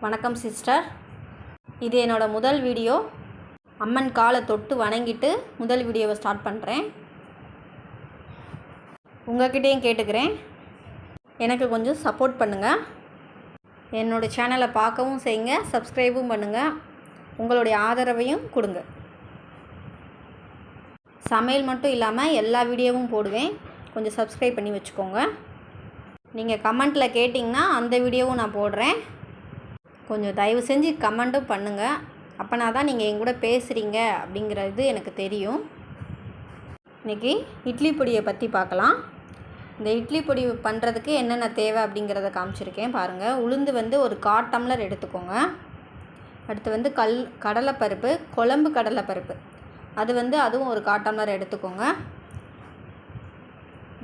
வணக்கம் சிஸ்டர். இது என்னோடய முதல் வீடியோ. அம்மன் காலை தொட்டு வணங்கிட்டு முதல் வீடியோவை ஸ்டார்ட் பண்ணுறேன். உங்கள்கிட்டையும் கேட்டுக்கிறேன், எனக்கு கொஞ்சம் சப்போர்ட் பண்ணுங்கள். என்னோடய சேனலை பார்க்கவும் செய்யுங்க, சப்ஸ்கிரைபும் பண்ணுங்கள். உங்களுடைய ஆதரவையும் கொடுங்க. சமையல் மட்டும் இல்லாமல் எல்லா வீடியோவும் போடுவேன், கொஞ்சம் சப்ஸ்கிரைப் பண்ணி வச்சுக்கோங்க. நீங்கள் கமெண்ட்டில் கேட்டிங்கன்னா அந்த வீடியோவும் நான் போடுறேன். கொஞ்சம் தயவு செஞ்சு கமெண்ட்டும் பண்ணுங்கள். அப்போனா தான் நீங்கள் என் கூட பேசுகிறீங்க அப்படிங்கிறது எனக்கு தெரியும். இன்றைக்கி இட்லி பொடியை பற்றி பார்க்கலாம். இந்த இட்லி பொடி பண்ணுறதுக்கு என்னென்ன தேவை அப்படிங்கிறத காமிச்சிருக்கேன் பாருங்கள். உளுந்து ஒரு 1/4 டம்ளர் எடுத்துக்கோங்க. அடுத்து கடலைப்பருப்பு, குழம்பு கடலைப்பருப்பு, அதுவும் ஒரு 1/4 டம்ளர் எடுத்துக்கோங்க.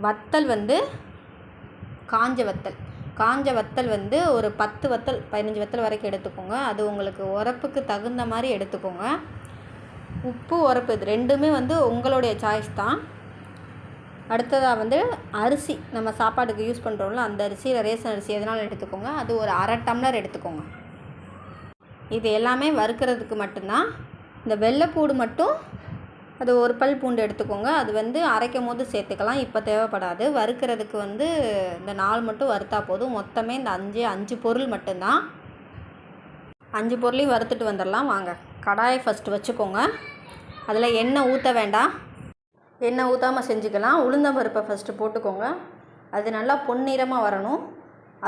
வத்தல் காஞ்ச வத்தல் ஒரு 10 வத்தல் 15 வத்தல் வரைக்கும் எடுத்துக்கோங்க. அது உங்களுக்கு உரப்புக்கு தகுந்த மாதிரி எடுத்துக்கோங்க. உப்பு உரப்பு இது ரெண்டுமே உங்களுடைய சாய்ஸ் தான். அடுத்ததாக அரிசி, நம்ம சாப்பாட்டுக்கு யூஸ் பண்ணுறோம்ல அந்த அரிசி, ரேஷன் அரிசி எதனாலும் எடுத்துக்கோங்க. அது ஒரு 1/2 டம்ளர் எடுத்துக்கோங்க. இது எல்லாமே வறுக்கிறதுக்கு மட்டும்தான். இந்த வெள்ளைப்பூடு மட்டும் அது ஒரு பல் பூண்டு எடுத்துக்கோங்க. அது அரைக்கும் போது சேர்த்துக்கலாம், இப்போ தேவைப்படாது. வறுக்கிறதுக்கு இந்த 4 மட்டும் வறுத்தா போதும். மொத்தமே இந்த 5 பொருள் மட்டும்தான். 5 பொருளையும் வறுத்துட்டு வந்துடலாம் வாங்க. கடாயை ஃபஸ்ட்டு வச்சுக்கோங்க. அதில் எண்ணெய் ஊற்ற வேண்டாம், எண்ணெய் ஊற்றாமல் செஞ்சுக்கலாம். உளுந்தம்பருப்பை ஃபஸ்ட்டு போட்டுக்கோங்க. அது நல்லா பொன்னிறமாக வரணும்,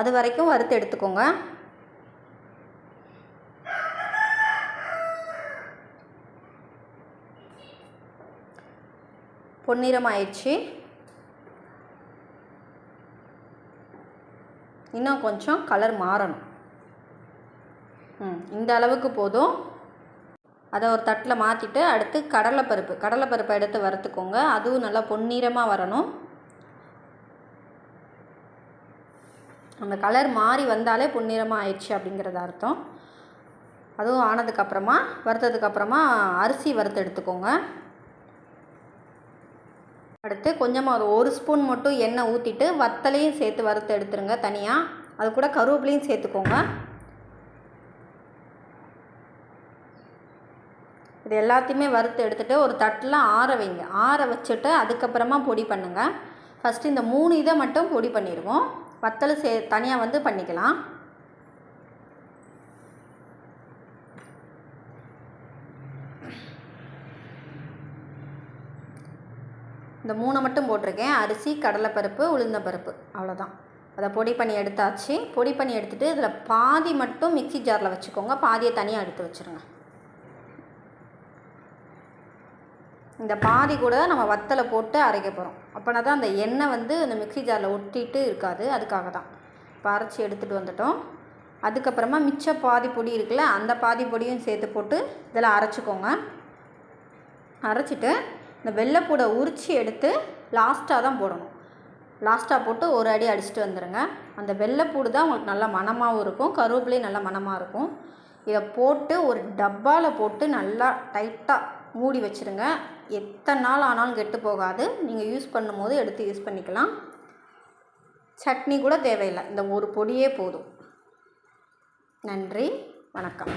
அது வரைக்கும் வறுத்து எடுத்துக்கோங்க. பொன்னிறம் ஆயிடுச்சு. இன்னும் கொஞ்சம் கலர் மாறணும். இந்த அளவுக்கு போதும். அதை ஒரு தட்டில் மாற்றிட்டு அடுத்து கடலைப்பருப்பை எடுத்து வறுத்துக்கோங்க. அதுவும் நல்லா பொன்னிறமாக வரணும். அந்த கலர் மாறி வந்தாலே பொன்னிறமாக ஆயிடுச்சு அப்படிங்கிறது அர்த்தம். அதுவும் ஆனதுக்கப்புறமா வறுத்ததுக்கப்புறமா அரிசி வறுத்து எடுத்துக்கோங்க. அடுத்து கொஞ்சமாக ஒரு ஸ்பூன் மட்டும் எண்ணெய் ஊற்றிட்டு வத்தலையும் சேர்த்து வறுத்து எடுத்துருங்க தனியாக. அது கூட கருவேப்பிலையும் சேர்த்துக்கோங்க. இது எல்லாத்தையுமே வறுத்து எடுத்துகிட்டு ஒரு தட்டில் ஆற வைங்க. ஆற வச்சுட்டு அதுக்கப்புறமா பொடி பண்ணுங்கள். ஃபஸ்ட்டு இந்த 3 இதை மட்டும் பொடி பண்ணிடுவோம். வத்தல் தனியாக பண்ணிக்கலாம். இந்த 3 மட்டும் போட்டிருக்கேன். அரிசி, கடலைப்பருப்பு, உளுந்தம்பருப்பு, அவ்வளோதான். அதை பொடி பண்ணி எடுத்தாச்சு. பொடி பண்ணி எடுத்துகிட்டு இதில் பாதி மட்டும் மிக்ஸி ஜாரில் வச்சுக்கோங்க, பாதியை தனியாக எடுத்து வச்சுருங்க. இந்த பாதி கூட நம்ம வத்தலை போட்டு அரைக்க போகிறோம். அப்போனா தான் அந்த எண்ணெய் இந்த மிக்ஸி ஜாரில் ஒட்டிட்டு இருக்காது, அதுக்காக தான். இப்போ அரைச்சி எடுத்துகிட்டு வந்துட்டோம். அதுக்கப்புறமா மிச்ச பாதி பொடி இருக்குல்ல, அந்த பாதி பொடியும் சேர்த்து போட்டு இதில் அரைச்சிக்கோங்க. அரைச்சிட்டு இந்த வெள்ளைப்பூடை உரித்து எடுத்து லாஸ்ட்டாக தான் போடணும். லாஸ்ட்டாக போட்டு ஒரு அடி அடிச்சுட்டு வந்துடுங்க. அந்த வெள்ளைப்பூடு தான் உங்களுக்கு நல்ல மணமாகவும் இருக்கும், கருவேப்பிலையும் நல்ல மணமாக இருக்கும். இதை போட்டு ஒரு டப்பாவில் போட்டு நல்லா டைட்டாக மூடி வச்சுருங்க. எத்தனை நாள் ஆனாலும் கெட்டு போகாது. நீங்கள் யூஸ் பண்ணும்போது எடுத்து யூஸ் பண்ணிக்கலாம். சட்னி கூட தேவையில்லை, இந்த ஒரு பொடியே போதும். நன்றி, வணக்கம்.